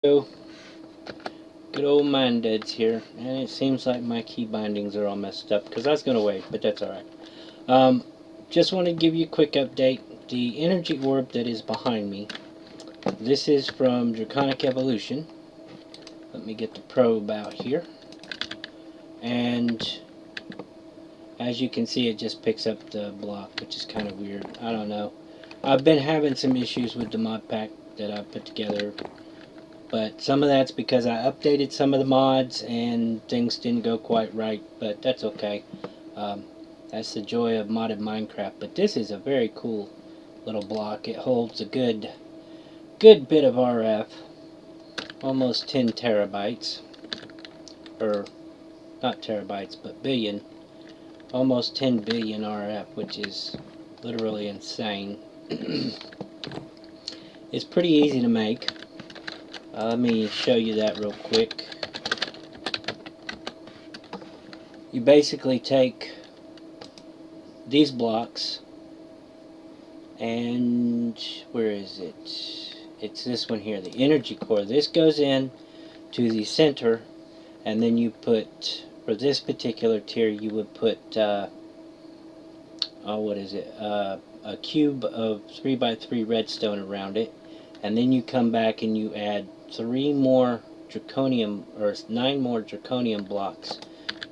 So, good old MineDuds here, and it seems like my key bindings are all messed up because I was going to wait, but that's alright. Um, just want to give you a quick update. The energy orb that is behind me, this is from Draconic Evolution. Let me get the probe out here. And as you can see, it just picks up the block, which is kind of weird. I don't know. I've been having some issues with the mod pack that I put together, but some of that's because I updated some of the mods and things didn't go quite right, but that's okay. Um, that's the joy of modded Minecraft. But this is a very cool little block. It holds a good bit of RF, almost 10 terabytes, or not terabytes, but billion, almost 10 billion RF, which is literally insane. It's pretty easy to make. Let me show you that real quick. You basically take these blocks and where is it? It's this one here, the energy core. This goes in to the center, and then you put, for this particular tier, you would put what is it, a cube of 3x3 redstone around it, and then you come back and you add 3 more draconium, or 9 more draconium blocks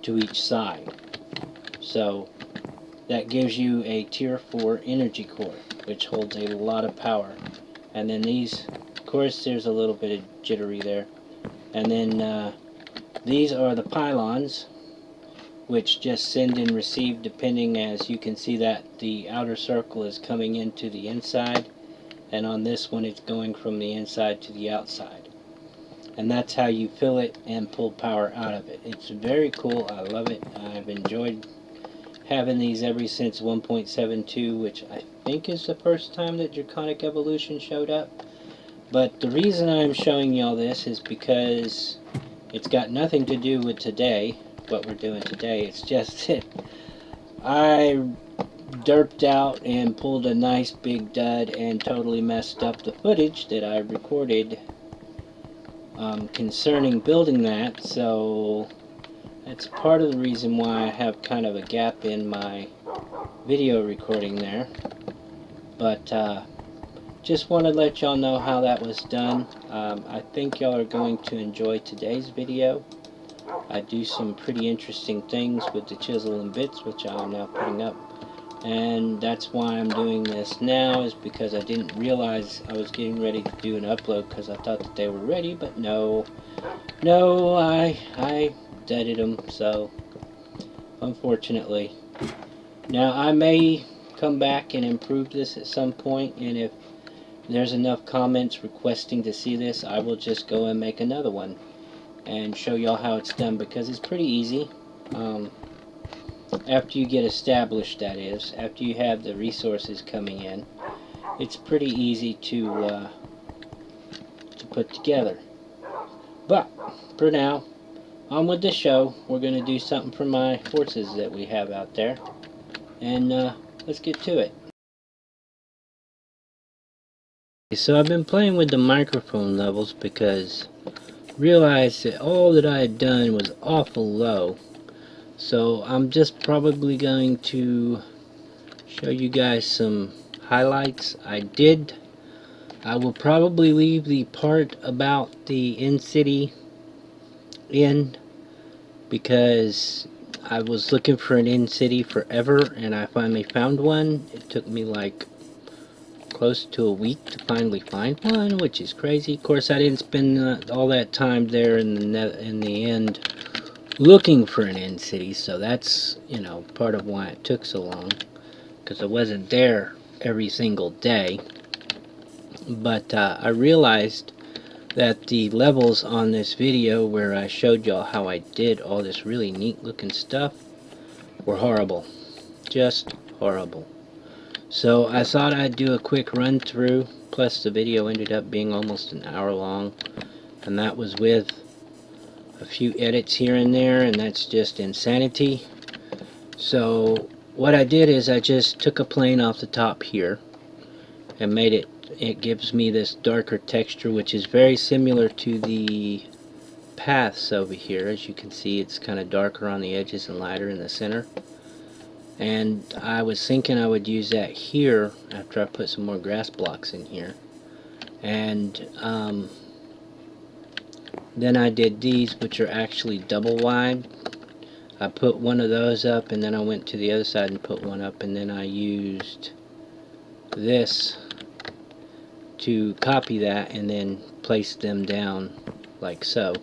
to each side. So that gives you a tier 4 energy core, which holds a lot of power. And then these, of course there's a little bit of jittery there, and then these are the pylons, which just send and receive depending, as you can see that the outer circle is coming into the inside, and on this one it's going from the inside to the outside. And that's how you fill it and pull power out of it. It's very cool. I love it. I've enjoyed having these ever since 1.72, which I think is the first time that Draconic Evolution showed up. But the reason I'm showing y'all this is because it's got nothing to do with today, what we're doing today. It's just that I derped out and pulled a nice big dud and totally messed up the footage that I recorded concerning building that, so that's part of the reason why I have kind of a gap in my video recording there. But just want to let y'all know how that was done. I think y'all are going to enjoy today's video. I do some pretty interesting things with the chisel and bits, which I'm now putting up. And that's why I'm doing this now, is because I didn't realize I was getting ready to do an upload, because I thought that they were ready, but no, I deaded them, so unfortunately. Now I may come back and improve this at some point, and if there's enough comments requesting to see this, I will just go and make another one and show y'all how it's done, because it's pretty easy. After you get established, that is, after you have the resources coming in, it's pretty easy to put together. But for now, on with the show. We're going to do something for my horses that we have out there, and let's get to it. So I've been playing with the microphone levels because I realized that all that I had done was awful low. So I'm just probably going to show you guys some highlights. I will probably leave the part about the in-city in, because I was looking for an in-city forever and I finally found one. It took me like close to a week to finally find one, which is crazy. Of course, I didn't spend all that time there in the end looking for an end city, so that's, you know, part of why it took so long, because I wasn't there every single day. But I realized that the levels on this video where I showed y'all how I did all this really neat looking stuff were horrible. Just horrible. So I thought I'd do a quick run through, plus the video ended up being almost an hour long, and that was with a few edits here and there, and that's just insanity. So what I did is I just took a plane off the top here and made it it gives me this darker texture, which is very similar to the paths over here. As you can see, it's kind of darker on the edges and lighter in the center. And I was thinking I would use that here after I put some more grass blocks in here. And then I did these, which are actually double wide. I put one of those up, and then I went to the other side and put one up, and then I used this to copy that and then place them down like so.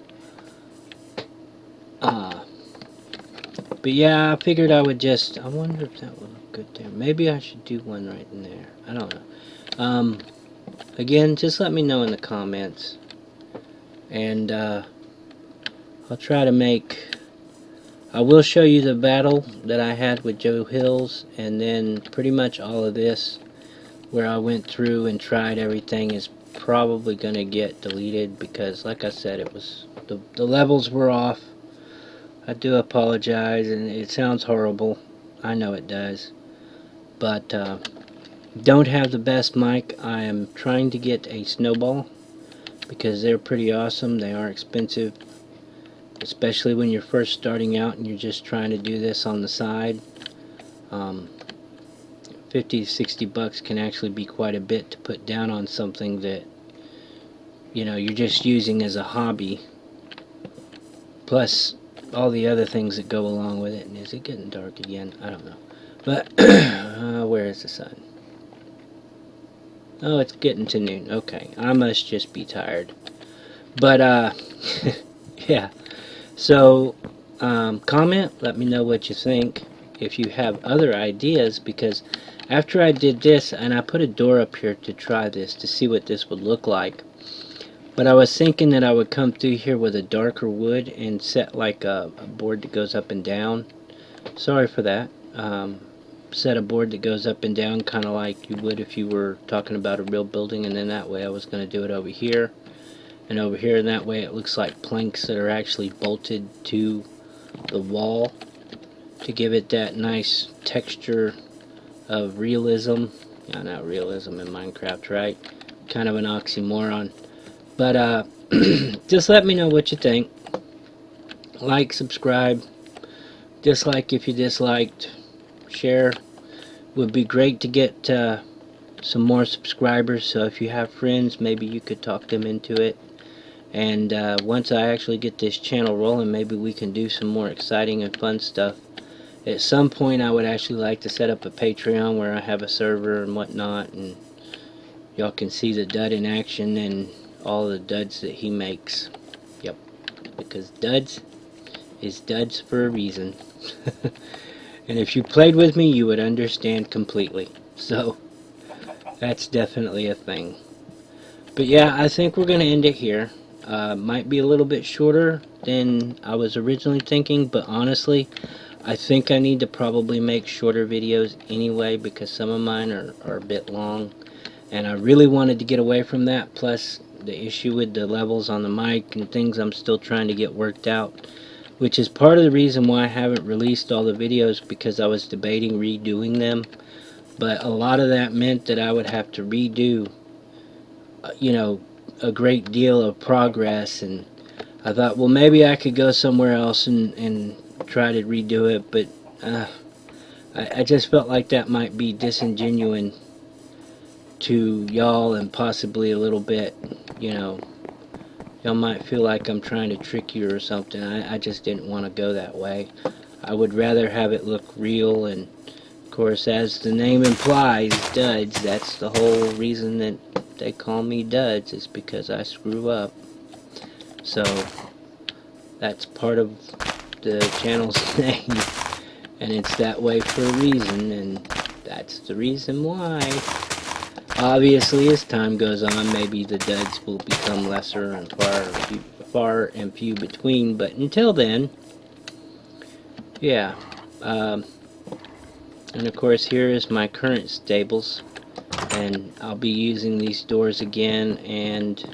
But yeah, I figured I would just, I wonder if that would look good there. Maybe I should do one right in there. I don't know. Again, just let me know in the comments. And I'll try to make, I will show you the battle that I had with Joe Hills, and then pretty much all of this where I went through and tried everything is probably going to get deleted because, like I said, it was the levels were off. I do apologize, and it sounds horrible. I know it does. But don't have the best mic. I am trying to get a Snowball because they're pretty awesome. They are expensive, especially when you're first starting out and you're just trying to do this on the side. 50 to 60 bucks can actually be quite a bit to put down on something that, you know, you're just using as a hobby, plus all the other things that go along with it. And is it getting dark again? I don't know. But where is the sun? Oh, it's getting to noon. Okay, I must just be tired. But yeah. So comment, let me know what you think. If you have other ideas, because after I did this, and I put a door up here to try this to see what this would look like, but I was thinking that I would come through here with a darker wood and set like a board that goes up and down. Sorry for that. Set a board that goes up and down, kind of like you would if you were talking about a real building, and then that way I was going to do it over here and over here, and that way it looks like planks that are actually bolted to the wall to give it that nice texture of realism. Yeah, not realism in Minecraft, right? Kind of an oxymoron. But just let me know what you think. Like, subscribe, dislike if you disliked, share. Would be great to get some more subscribers, so if you have friends, maybe you could talk them into it. And once I actually get this channel rolling, maybe we can do some more exciting and fun stuff. At some point I would actually like to set up a Patreon where I have a server and whatnot, and y'all can see the dud in action and all the duds that he makes. Yep, because duds is duds for a reason. And if you played with me, you would understand completely. So that's definitely a thing. But yeah, I think we're going to end it here. Might be a little bit shorter than I was originally thinking, but honestly, I think I need to probably make shorter videos anyway, because some of mine are a bit long, and I really wanted to get away from that, plus the issue with the levels on the mic and things I'm still trying to get worked out, which is part of the reason why I haven't released all the videos, because I was debating redoing them. But a lot of that meant that I would have to redo, you know, a great deal of progress, and I thought, well, maybe I could go somewhere else and try to redo it, but I just felt like that might be disingenuous to y'all, and possibly a little bit, you know, y'all might feel like I'm trying to trick you or something. I just didn't want to go that way. I would rather have it look real, and of course, as the name implies, duds, that's the whole reason that they call me Duds, is because I screw up. So that's part of the channel's name, and it's that way for a reason, and that's the reason why. Obviously, as time goes on, maybe the duds will become lesser and far and few between, but until then, yeah. And of course, here is my current stables, and I'll be using these doors again, and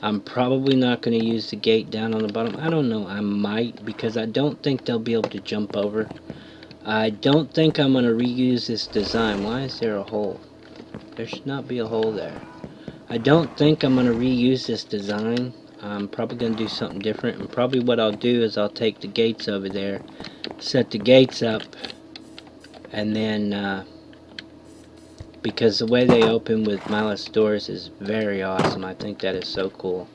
I'm probably not going to use the gate down on the bottom. I don't know, I might, because I don't think they'll be able to jump over. I don't think I'm going to reuse this design. Why is there a hole? There should not be a hole there. I don't think I'm going to reuse this design. I'm probably going to do something different, and probably what I'll do is I'll take the gates over there, set the gates up, and then because the way they open with mindless doors is very awesome. I think that is so cool.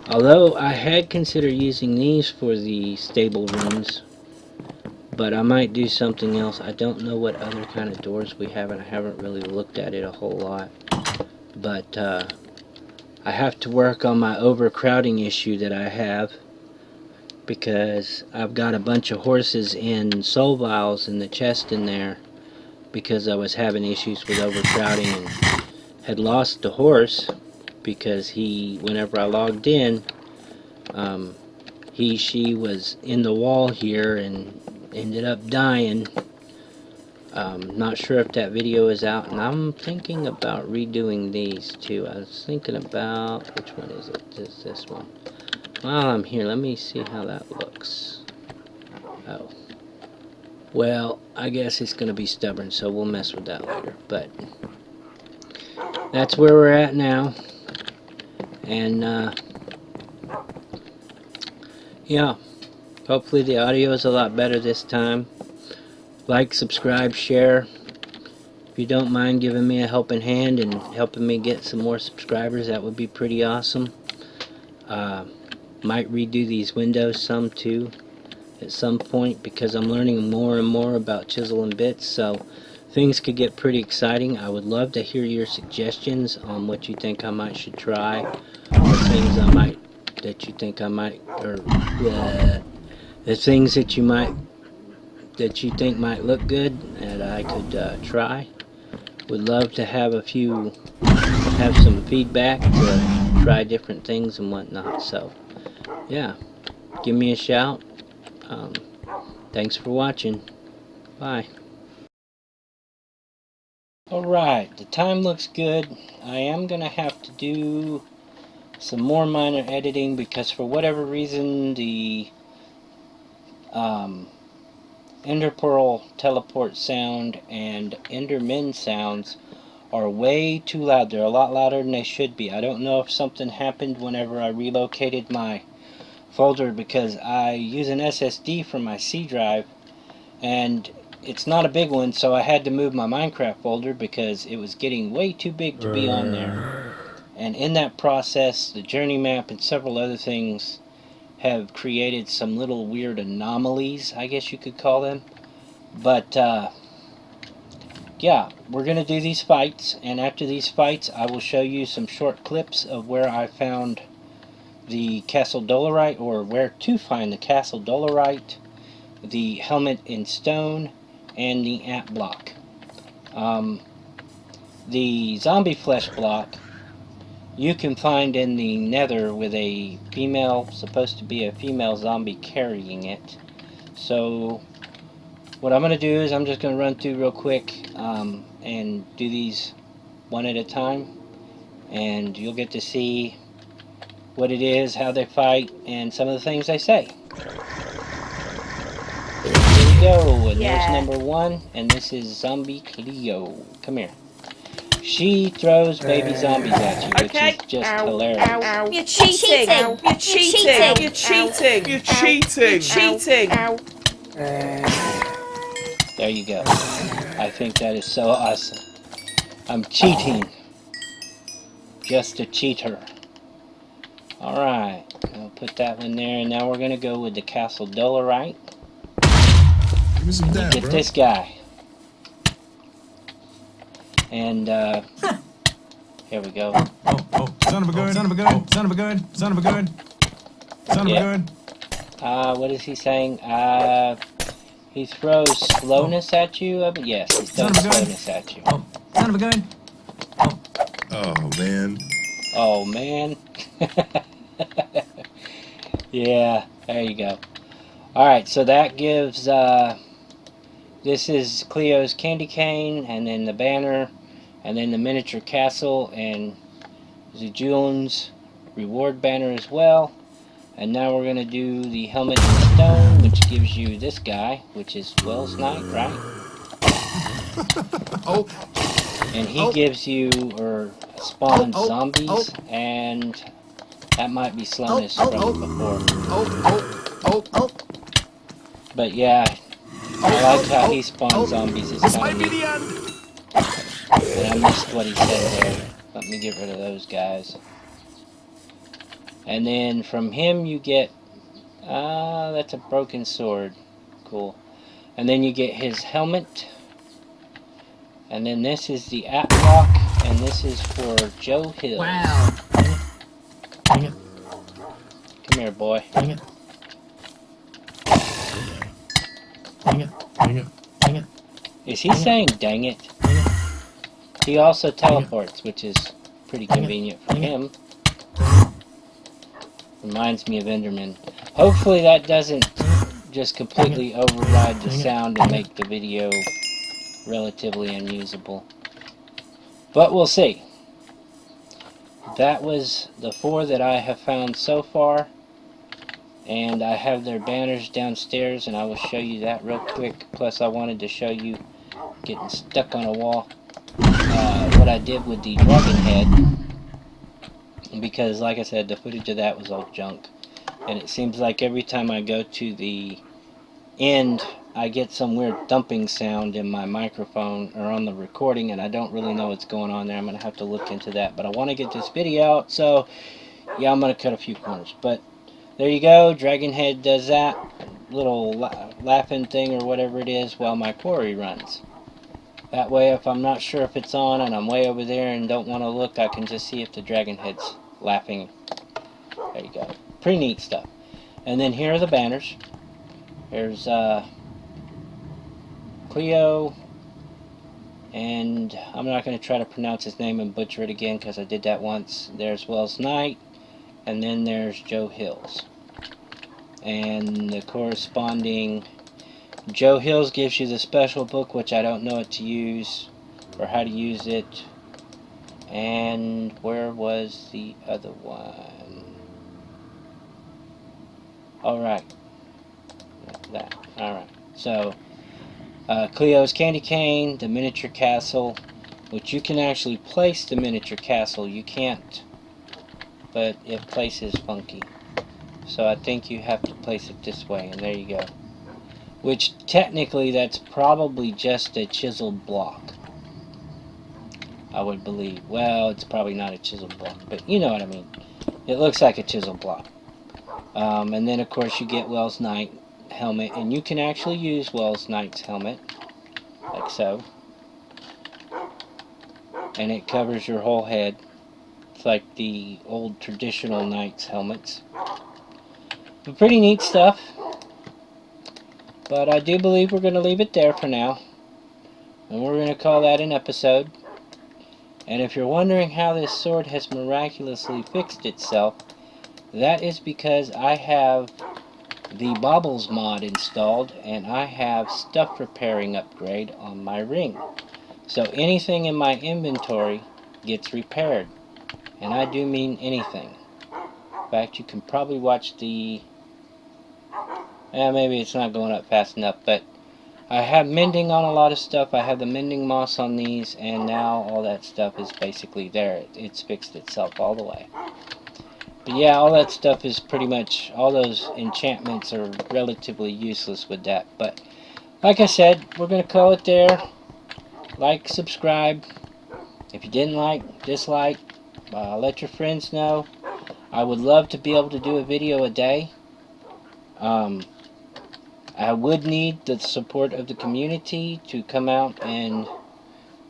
Although I had considered using these for the stable rooms, but I might do something else. I don't know what other kind of doors we have, and I haven't really looked at it a whole lot. But I have to work on my overcrowding issue that I have, because I've got a bunch of horses in soul vials in the chest in there, because I was having issues with overcrowding and had lost the horse because whenever I logged in, she was in the wall here and ended up dying. Not sure if that video is out, and I'm thinking about redoing these too. I was thinking about, which one is it? This one. While I'm here, let me see how that looks. Oh. Well, I guess it's going to be stubborn, so we'll mess with that later. But that's where we're at now. And yeah, hopefully the audio is a lot better this time. Like, subscribe, share. If you don't mind giving me a helping hand and helping me get some more subscribers, that would be pretty awesome. Might redo these windows some too at some point, because I'm learning more and more about chisel and bits, so things could get pretty exciting. I would love to hear your suggestions on what you think I might should try, or things that you think I might, or the things that you think might look good that I could try. Would love to have some feedback to try different things and whatnot. So yeah, give me a shout. Thanks for watching. Bye. Alright, the time looks good. I am gonna have to do some more minor editing, because for whatever reason the Ender Pearl teleport sound and Enderman sounds are way too loud. They're a lot louder than they should be. I don't know if something happened whenever I relocated my folder, because I use an SSD for my C drive, and it's not a big one, so I had to move my Minecraft folder because it was getting way too big to be on there. And in that process, the journey map and several other things have created some little weird anomalies, I guess you could call them. But yeah, we're gonna do these fights, and after these fights I will show you some short clips of where I found the Castle Dolerite, or where to find the Castle Dolerite, the helmet in stone, and the ant block. The zombie flesh block you can find in the nether with a female, supposed to be a female zombie carrying it. So what I'm going to do is I'm just going to run through real quick and do these one at a time, and you'll get to see what it is, how they fight, and some of the things they say. Here we go, and there's number one, and this is Zombie Cleo. Come here. She throws baby zombies at you, which is just hilarious. Ow. You're cheating! Ow. You're cheating! You're cheating! You're cheating! You're cheating! There you go. I think that is so awesome. I'm cheating. Just a cheater. Alright, I'll put that one there, and now we're going to go with the Castle Dolerite. Give me some dab, Get this guy. And, here we go. Oh, son of a gun, son of a gun, son of a gun, son of a gun, son of a gun. What is he saying? He throws slowness at you? Yes, he throws slowness at you. Oh, son of a gun. Oh, man. Oh, man. Yeah, there you go. Alright, so that gives, this is Cleo's candy cane, and then the banner, and then the miniature castle, and Zujulin's reward banner as well. And now we're going to do the helmet in stone, which gives you this guy, which is Wells Knight, right? Oh, And he gives you, or spawns zombies, and that might be slowness from before. But yeah, I like how he spawns zombies. It's This kind might of be neat. the end. And I missed what he said there. Let me get rid of those guys. And then from him you get, that's a broken sword. Cool. And then you get his helmet. And then this is the Atlock, and this is for Joe Hill. Wow. Dang it. Come here, boy. Dang it. Dang it. Dang it. Dang it. Is he saying dang it? Dang it. He also teleports, which is pretty Dang it. convenient for Dang it. him. Reminds me of Enderman. Hopefully that doesn't just completely override the sound and make the video relatively unusable. But we'll see. That was the 4 that I have found so far. And I have their banners downstairs, and I will show you that real quick. Plus I wanted to show you getting stuck on a wall. What I did with the dragon head. Because like I said, the footage of that was all junk. And it seems like every time I go to the end, I get some weird thumping sound in my microphone or on the recording, and I don't really know what's going on there. I'm going to have to look into that. But I want to get this video out, so yeah, I'm going to cut a few corners. But there you go. Dragon Head does that little laughing thing or whatever it is while my quarry runs. That way, if I'm not sure if it's on and I'm way over there and don't want to look, I can just see if the dragon head's laughing. There you go. Pretty neat stuff. And then here are the banners. There's Cleo, and I'm not going to try to pronounce his name and butcher it again because I did that once. There's Wells Knight, and then there's Joe Hills. And the corresponding Joe Hills gives you the special book, which I don't know what to use or how to use it. And where was the other one? Alright. That. Alright. So, Cleo's Candy Cane, the miniature castle, which you can actually place the miniature castle. You can't, but it places funky. So I think you have to place it this way, and there you go. Which technically that's probably just a chiseled block, I would believe. Well, it's probably not a chiseled block, but you know what I mean. It looks like a chiseled block. And then of course you get Wells Knight helmet, and you can actually use Wells Knight's helmet, like so. And it covers your whole head. It's like the old traditional knight's helmets. But pretty neat stuff. But I do believe we're going to leave it there for now. And we're going to call that an episode. And if you're wondering how this sword has miraculously fixed itself, that is because I have the Baubles mod installed, and I have stuff repairing upgrade on my ring. So anything in my inventory gets repaired. And I do mean anything. In fact, you can probably watch the... maybe it's not going up fast enough, but I have mending on a lot of stuff. I have the mending moss on these, and now all that stuff is basically there. It's fixed itself all the way. But yeah, all that stuff is pretty much, all those enchantments are relatively useless with that. But like I said, we're going to call it there. Like, subscribe. If you didn't like, dislike, let your friends know. I would love to be able to do a video a day. I would need the support of the community to come out and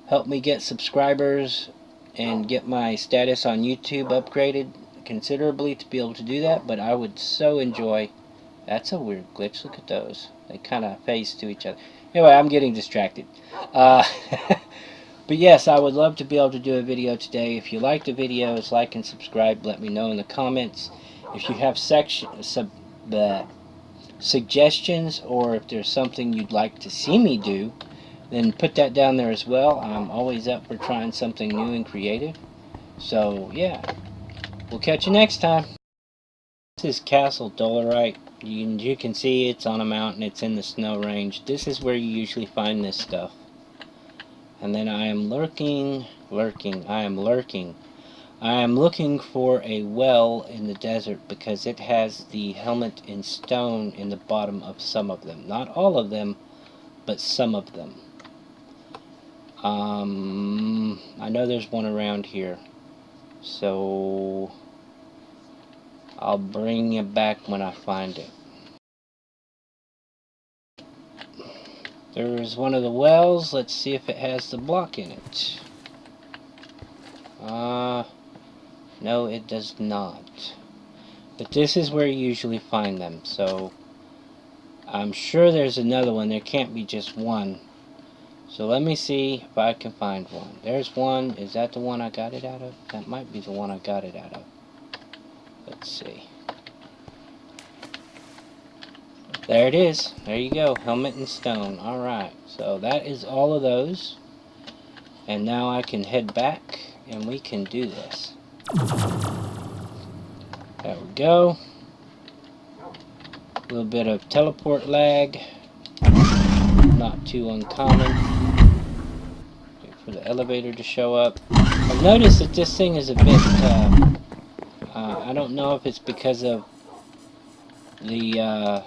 help me get subscribers and get my status on YouTube upgraded considerably to be able to do that, but I would so enjoy... That's a weird glitch. Look at those. They kind of phase to each other. Anyway, I'm getting distracted. But yes, I would love to be able to do a video today. If you like the videos, like and subscribe. Let me know in the comments. If you have suggestions, or if there's something you'd like to see me do, then put that down there as well. I'm always up for trying something new and creative. So yeah, we'll catch you next time. This is Castle Dolerite. You can see it's on a mountain. It's in the snow range. This is where you usually find this stuff. And then I am lurking. I am looking for a well in the desert because it has the helmet in stone in the bottom of some of them. Not all of them, but some of them. I know there's one around here. So I'll bring you back when I find it. There's one of the wells. Let's see if it has the block in it. No, it does not. But this is where you usually find them, so I'm sure there's another one. There can't be just one. So let me see if I can find one. There's one. Is that the one I got it out of? That might be the one I got it out of. Let's see. There it is. There you go. Helmet and stone. Alright. So that is all of those. And now I can head back and we can do this. There we go. A little bit of teleport lag. Not too uncommon. Wait for the elevator to show up. I've noticed that this thing is a bit, I don't know if it's because of the,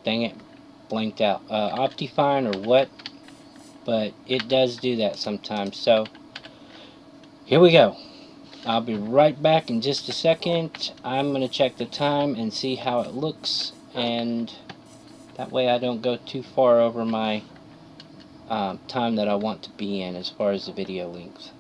dang it, blanked out, Optifine or what, but it does do that sometimes. So here we go. I'll be right back in just a second. I'm going to check the time and see how it looks, and that way I don't go too far over my time that I want to be in as far as the video length.